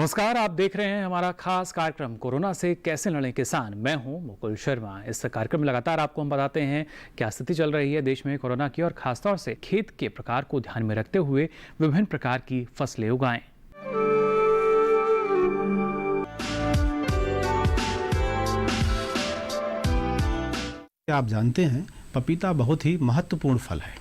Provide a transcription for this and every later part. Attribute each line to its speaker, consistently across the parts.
Speaker 1: नमस्कार, आप देख रहे हैं हमारा खास कार्यक्रम कोरोना से कैसे लड़ें किसान। मैं हूं मुकुल शर्मा। इस कार्यक्रम में लगातार आपको हम बताते हैं क्या स्थिति चल रही है देश में कोरोना की और खासतौर से खेत के प्रकार को ध्यान में रखते हुए विभिन्न प्रकार की फसलें उगाएं।
Speaker 2: आप जानते हैं पपीता बहुत ही महत्वपूर्ण फल है।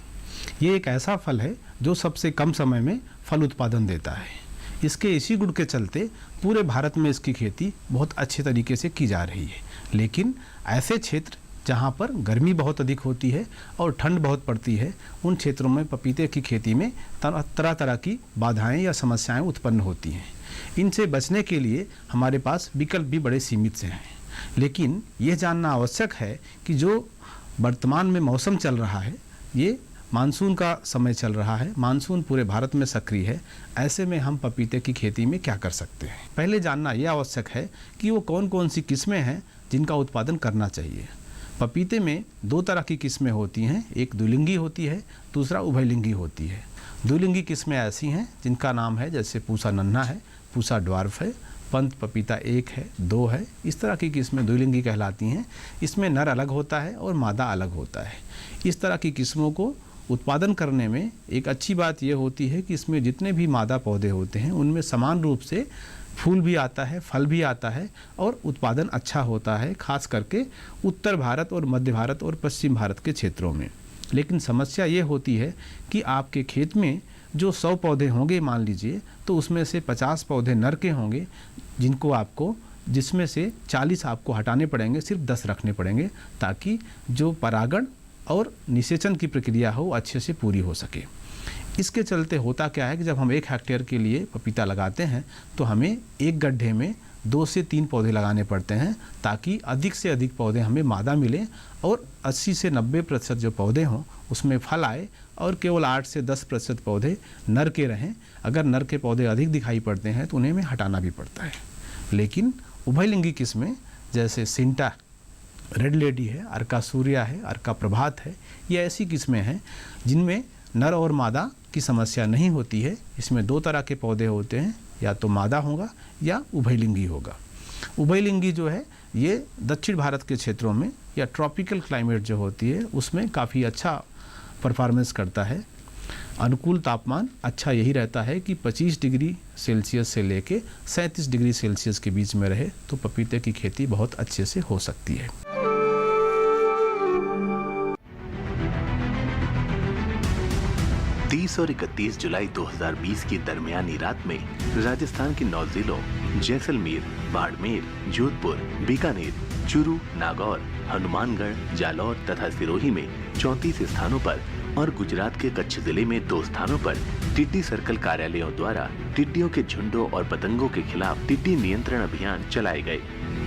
Speaker 2: ये एक ऐसा फल है जो सबसे कम समय में फल उत्पादन देता है। इसके इसी गुण के चलते पूरे भारत में इसकी खेती बहुत अच्छे तरीके से की जा रही है। लेकिन ऐसे क्षेत्र जहाँ पर गर्मी बहुत अधिक होती है और ठंड बहुत पड़ती है, उन क्षेत्रों में पपीते की खेती में तरह तरह की बाधाएं या समस्याएं उत्पन्न होती हैं। इनसे बचने के लिए हमारे पास विकल्प भी बड़े सीमित से हैं। लेकिन यह जानना आवश्यक है कि जो वर्तमान में मौसम चल रहा है, ये मानसून का समय चल रहा है, मानसून पूरे भारत में सक्रिय है। ऐसे में हम पपीते की खेती में क्या कर सकते हैं? पहले जानना यह आवश्यक है कि वो कौन कौन सी किस्में हैं जिनका उत्पादन करना चाहिए। पपीते में दो तरह की किस्में होती हैं, एक द्विलिंगी होती है, दूसरा उभयलिंगी होती है। द्विलिंगी किस्में ऐसी हैं जिनका नाम है जैसे पूसा नन्हा है, पूसा ड्वार्फ है, पंत पपीता 1 है, 2 है। इस तरह की किस्में द्विलिंगी कहलाती हैं। इसमें नर अलग होता है और मादा अलग होता है। इस तरह की किस्मों को उत्पादन करने में एक अच्छी बात यह होती है कि इसमें जितने भी मादा पौधे होते हैं उनमें समान रूप से फूल भी आता है, फल भी आता है और उत्पादन अच्छा होता है, खास करके उत्तर भारत और मध्य भारत और पश्चिम भारत के क्षेत्रों में। लेकिन समस्या ये होती है कि आपके खेत में जो 100 पौधे होंगे मान लीजिए, तो उसमें से 50 पौधे नर के होंगे जिसमें से 40 आपको हटाने पड़ेंगे, सिर्फ 10 रखने पड़ेंगे, ताकि जो परागण और निषेचन की प्रक्रिया हो अच्छे से पूरी हो सके। इसके चलते होता क्या है कि जब हम 1 हेक्टेयर के लिए पपीता लगाते हैं तो हमें एक गड्ढे में 2 से 3 पौधे लगाने पड़ते हैं, ताकि अधिक से अधिक पौधे हमें मादा मिले और 80 से 90% जो पौधे हों उसमें फल आए और केवल 8 से 10% पौधे नर के रहें। अगर नर के पौधे अधिक दिखाई पड़ते हैं तो उन्हें हमें हटाना भी पड़ता है। लेकिन उभयलिंगी किस्में जैसे सिंटा रेड लेडी है, अर्का सूर्या है, अर्का प्रभात है, ये ऐसी किस्में हैं जिनमें नर और मादा की समस्या नहीं होती है। इसमें 2 तरह के पौधे होते हैं, या तो मादा होगा या उभयलिंगी होगा। उभयलिंगी जो है ये दक्षिण भारत के क्षेत्रों में या ट्रॉपिकल क्लाइमेट जो होती है उसमें काफ़ी अच्छा परफॉर्मेंस करता है। अनुकूल तापमान अच्छा यही रहता है कि 25 डिग्री सेल्सियस से लेके 37 डिग्री सेल्सियस के बीच में रहे तो पपीते की खेती बहुत अच्छे से हो सकती है।
Speaker 3: 30 और 31 जुलाई 2020 की दरमियानी रात में राजस्थान के 9 जिलों जैसलमेर, बाड़मेर, जोधपुर, बीकानेर, चूरू, नागौर, हनुमानगढ़, जालौर तथा सिरोही में 34 स्थानों पर और गुजरात के कच्छ जिले में 2 स्थानों पर टिड्डी सर्कल कार्यालयों द्वारा टिड्डियों के झुंडों और पतंगों के खिलाफ टिड्डी नियंत्रण अभियान चलाए गए।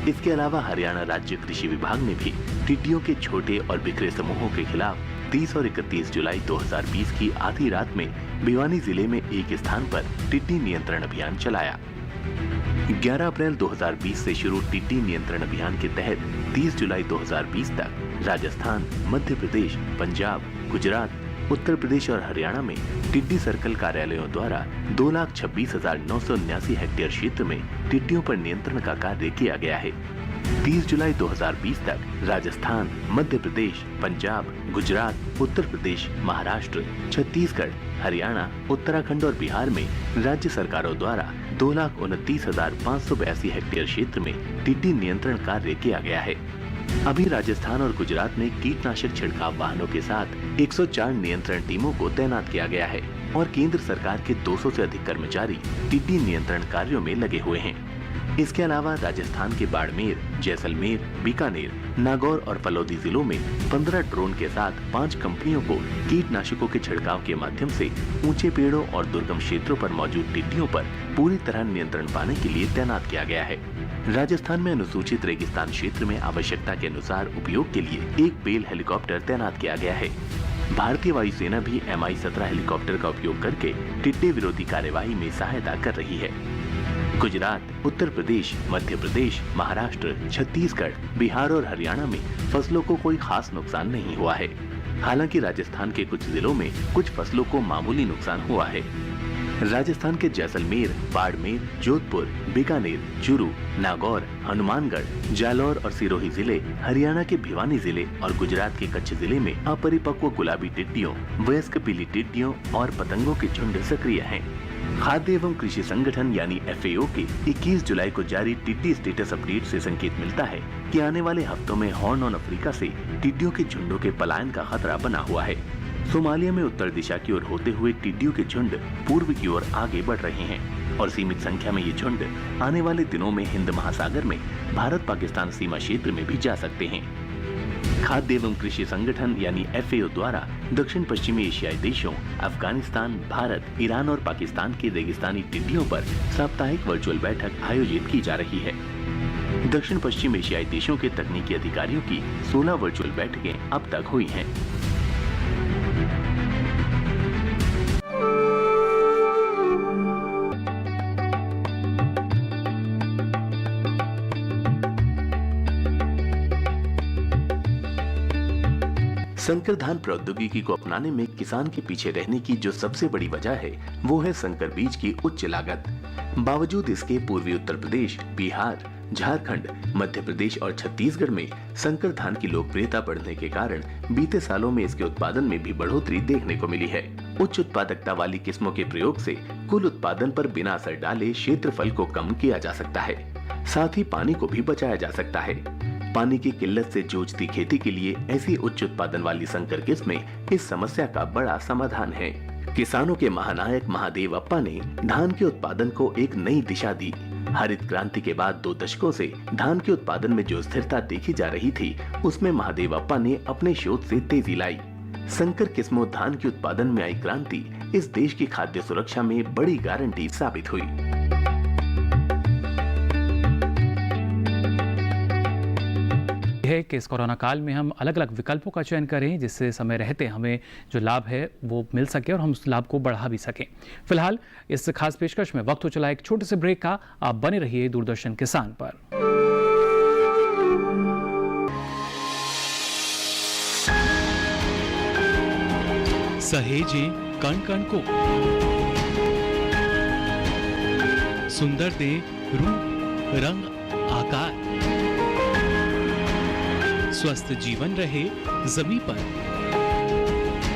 Speaker 3: इसके अलावा हरियाणा राज्य कृषि विभाग ने भी टिड्डियों के छोटे और बिखरे समूहों के खिलाफ 30 और 31 जुलाई 2020 की आधी रात में भिवानी जिले में एक स्थान पर टिड्डी नियंत्रण अभियान चलाया। 11 अप्रैल 2020 से शुरू टिड्डी नियंत्रण अभियान के तहत 30 जुलाई 2020 तक राजस्थान, मध्य प्रदेश, पंजाब, गुजरात, उत्तर प्रदेश और हरियाणा में टिड्डी सर्कल कार्यालयों द्वारा 2,26,979 हेक्टेयर क्षेत्र में टिड्डियों पर नियंत्रण का कार्य किया गया है। 30 जुलाई 2020 तक राजस्थान, मध्य प्रदेश, पंजाब, गुजरात, उत्तर प्रदेश, महाराष्ट्र, छत्तीसगढ़, हरियाणा, उत्तराखंड और बिहार में राज्य सरकारों द्वारा 2,29,582 हेक्टेयर क्षेत्र में टिड्डी नियंत्रण कार्य किया गया है। अभी राजस्थान और गुजरात में कीटनाशक छिड़काव वाहनों के साथ 104 नियंत्रण टीमों को तैनात किया गया है और केंद्र सरकार के 200 से अधिक कर्मचारी टिड्डी नियंत्रण कार्यों में लगे हुए हैं। इसके अलावा राजस्थान के बाड़मेर, जैसलमेर, बीकानेर, नागौर और फलोदी जिलों में 15 ड्रोन के साथ 5 कंपनियों को कीटनाशकों के छिड़काव के माध्यम से ऊंचे पेड़ों और दुर्गम क्षेत्रों पर मौजूद टिड्डियों पर पूरी तरह नियंत्रण पाने के लिए तैनात किया गया है। राजस्थान में अनुसूचित रेगिस्तान क्षेत्र में आवश्यकता के अनुसार उपयोग के लिए एक बेल हेलीकॉप्टर तैनात किया गया है। भारतीय वायुसेना भी Mi-17 हेलीकॉप्टर का उपयोग करके टिड्डी विरोधी कार्यवाही में सहायता कर रही है। गुजरात, उत्तर प्रदेश, मध्य प्रदेश, महाराष्ट्र, छत्तीसगढ़, बिहार और हरियाणा में फसलों को कोई खास नुकसान नहीं हुआ है। हालांकि राजस्थान के कुछ जिलों में कुछ फसलों को मामूली नुकसान हुआ है। राजस्थान के जैसलमेर, बाड़मेर, जोधपुर, बीकानेर, चूरू, नागौर, हनुमानगढ़, जालौर और सिरोही जिले, हरियाणा के भिवानी जिले और गुजरात के कच्छ जिले में अपरिपक्व गुलाबी टिड्डियों, वयस्क पीली टिड्डियों और पतंगों के झुंड सक्रिय हैं। खाद्य एवं कृषि संगठन यानी FAO के 21 जुलाई को जारी टिड्डी स्टेटस अपडेट से संकेत मिलता है कि आने वाले हफ्तों में हॉर्न ऑफ अफ्रीका से टिड्डियों के झुंडों के पलायन का खतरा बना हुआ है। सोमालिया में उत्तर दिशा की ओर होते हुए टिड्डियों के झुंड पूर्व की ओर आगे बढ़ रहे हैं और सीमित संख्या में ये झुंड आने वाले दिनों में हिंद महासागर में भारत पाकिस्तान सीमा क्षेत्र में भी जा सकते हैं। खाद्य एवं कृषि संगठन यानी FAO द्वारा दक्षिण पश्चिमी एशियाई देशों अफगानिस्तान, भारत, ईरान और पाकिस्तान के रेगिस्तानी टिड्डियों पर साप्ताहिक वर्चुअल बैठक आयोजित की जा रही है। दक्षिण पश्चिम एशियाई देशों के तकनीकी अधिकारियों की 16 वर्चुअल बैठकें अब तक हुई हैं। संकर धान प्रौद्योगिकी को अपनाने में किसान के पीछे रहने की जो सबसे बड़ी वजह है वो है संकर बीज की उच्च लागत। बावजूद इसके पूर्वी उत्तर प्रदेश, बिहार, झारखंड, मध्य प्रदेश और छत्तीसगढ़ में संकर धान की लोकप्रियता बढ़ने के कारण बीते सालों में इसके उत्पादन में भी बढ़ोतरी देखने को मिली है। उच्च उत्पादकता वाली किस्मों के प्रयोग से कुल उत्पादन पर बिना असर डाले क्षेत्रफल को कम किया जा सकता है, साथ ही पानी को भी बचाया जा सकता है। पानी की किल्लत से जूझती खेती के लिए ऐसी उच्च उत्पादन वाली संकर किस्में इस समस्या का बड़ा समाधान है। किसानों के महानायक महादेव अप्पा ने धान के उत्पादन को एक नई दिशा दी। हरित क्रांति के बाद 2 दशकों से धान के उत्पादन में जो स्थिरता देखी जा रही थी, उसमें महादेव अप्पा ने अपने शोध से तेजी लाई। संकर किस्मों धान के उत्पादन में आई क्रांति इस देश की खाद्य सुरक्षा में बड़ी गारंटी साबित हुई।
Speaker 1: है कि इस कोरोना काल में हम अलग अलग विकल्पों का चयन करें जिससे समय रहते हमें जो लाभ है वो मिल सके और हम उस लाभ को बढ़ा भी सकें। फिलहाल इस खास पेशकश में वक्त हो चला एक छोटे से ब्रेक का। आप बने रहिए दूरदर्शन किसान पर। सहेजें कण कण को, सुंदर दे रूप रंग आकार, स्वस्थ जीवन रहे जमीन पर,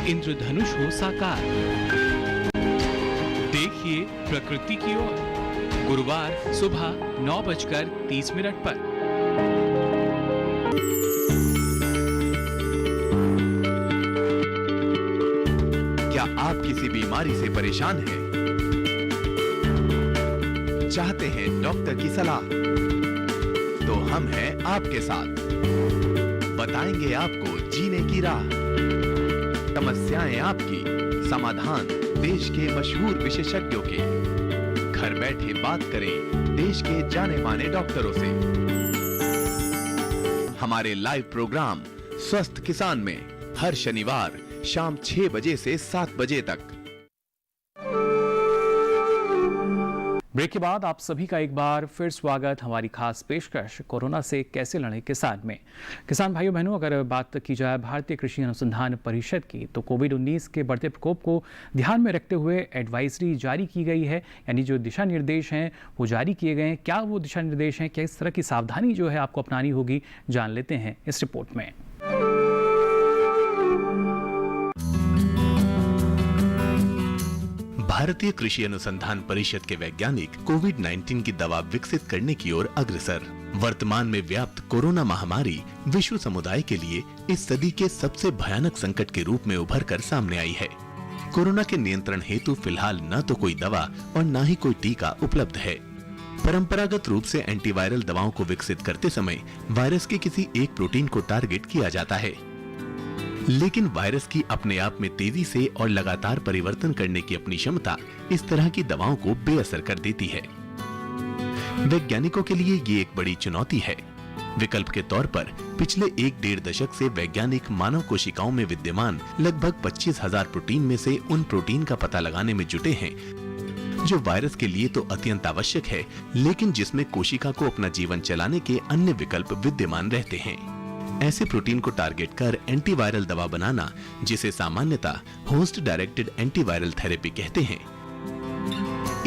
Speaker 1: इंद्रधनुष हो साकार। देखिए प्रकृति की ओर गुरुवार सुबह 9:30 पर।
Speaker 4: क्या आप किसी बीमारी से परेशान हैं? चाहते हैं डॉक्टर की सलाह? तो हम हैं आपके साथ, बताएंगे आपको जीने की राह। समस्याएं आपकी, समाधान देश के मशहूर विशेषज्ञों के। घर बैठे बात करें देश के जाने माने डॉक्टरों से। हमारे लाइव प्रोग्राम स्वस्थ किसान में हर शनिवार शाम 6 बजे से 7 बजे तक।
Speaker 1: ब्रेक के बाद आप सभी का एक बार फिर स्वागत हमारी खास पेशकश कोरोना से कैसे लड़ें किसान में। किसान भाइयों बहनों, अगर बात की जाए भारतीय कृषि अनुसंधान परिषद की, तो कोविड-19 के बढ़ते प्रकोप को ध्यान में रखते हुए एडवाइजरी जारी की गई है, यानी जो दिशा निर्देश हैं वो जारी किए गए हैं। क्या वो दिशा निर्देश हैं, क्या इस तरह की सावधानी जो है आपको अपनानी होगी, जान लेते हैं इस रिपोर्ट में।
Speaker 4: भारतीय कृषि अनुसंधान परिषद के वैज्ञानिक कोविड-19 की दवा विकसित करने की ओर अग्रसर। वर्तमान में व्याप्त कोरोना महामारी विश्व समुदाय के लिए इस सदी के सबसे भयानक संकट के रूप में उभर कर सामने आई है। कोरोना के नियंत्रण हेतु फिलहाल न तो कोई दवा और न ही कोई टीका उपलब्ध है। परंपरागत रूप से एंटीवायरल दवाओं को विकसित करते समय वायरस के किसी एक प्रोटीन को टारगेट किया जाता है, लेकिन वायरस की अपने आप में तेजी से और लगातार परिवर्तन करने की अपनी क्षमता इस तरह की दवाओं को बेअसर कर देती है। वैज्ञानिकों के लिए ये एक बड़ी चुनौती है। विकल्प के तौर पर पिछले 1-1.5 दशक से वैज्ञानिक मानव कोशिकाओं में विद्यमान लगभग 25,000 प्रोटीन में से उन प्रोटीन का पता लगाने में जुटे हैं जो वायरस के लिए तो अत्यंत आवश्यक है, लेकिन जिसमें कोशिका को अपना जीवन चलाने के अन्य विकल्प विद्यमान रहते हैं। ऐसे प्रोटीन को टारगेट कर एंटीवायरल दवा बनाना, जिसे सामान्यतः होस्ट डायरेक्टेड एंटीवायरल थेरेपी कहते हैं,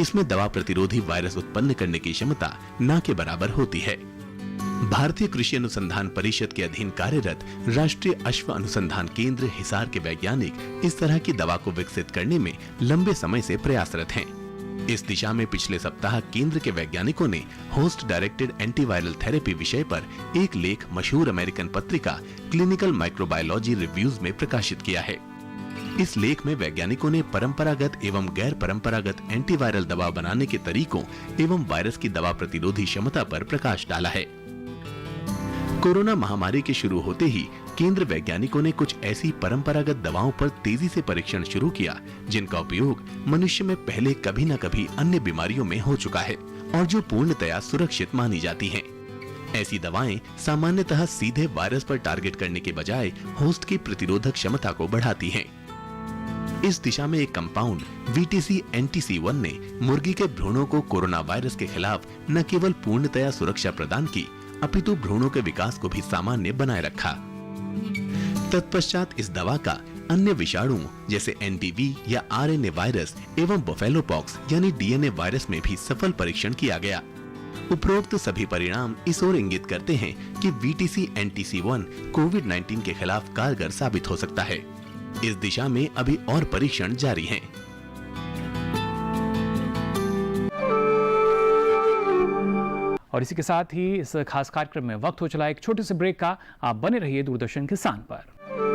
Speaker 4: इसमें दवा प्रतिरोधी वायरस उत्पन्न करने की क्षमता न के बराबर होती है। भारतीय कृषि अनुसंधान परिषद के अधीन कार्यरत राष्ट्रीय अश्व अनुसंधान केंद्र हिसार के वैज्ञानिक इस तरह की दवा को विकसित करने में लंबे समय से प्रयासरत हैं। इस दिशा में पिछले सप्ताह केंद्र के वैज्ञानिकों ने होस्ट डायरेक्टेड एंटीवायरल थेरेपी विषय पर एक लेख मशहूर अमेरिकन पत्रिका क्लिनिकल माइक्रोबायोलॉजी रिव्यूज में प्रकाशित किया है। इस लेख में वैज्ञानिकों ने परंपरागत एवं गैर परंपरागत एंटीवायरल दवा बनाने के तरीकों एवं वायरस की दवा प्रतिरोधी क्षमता पर प्रकाश डाला है। कोरोना महामारी के शुरू होते ही केंद्र वैज्ञानिकों ने कुछ ऐसी परंपरागत दवाओं पर तेजी से परीक्षण शुरू किया जिनका उपयोग मनुष्य में पहले कभी न कभी अन्य बीमारियों में हो चुका है और जो पूर्णतया सुरक्षित मानी जाती हैं। ऐसी दवाएं सामान्यतः सीधे वायरस पर टारगेट करने के बजाय होस्ट की प्रतिरोधक क्षमता को बढ़ाती हैं। इस दिशा में एक कंपाउंड VTC-NTC1 ने मुर्गी के भ्रूणों को कोरोना वायरस के खिलाफ न केवल पूर्णतया सुरक्षा प्रदान की अपितु भ्रूणों के विकास को भी सामान्य बनाए रखा। तत्पश्चात इस दवा का अन्य विषाणुओं जैसे NDV या RNA वायरस एवं बफेलोपॉक्स यानी DNA वायरस में भी सफल परीक्षण किया गया। उपरोक्त सभी परिणाम इस ओर इंगित करते हैं कि VTC-NTC1 कोविड-19 के खिलाफ कारगर साबित हो सकता है। इस दिशा में अभी और परीक्षण जारी हैं।
Speaker 1: और इसी के साथ ही इस खास कार्यक्रम में वक्त हो चला एक छोटे से ब्रेक का। आप बने रहिए दूरदर्शन किसान पर।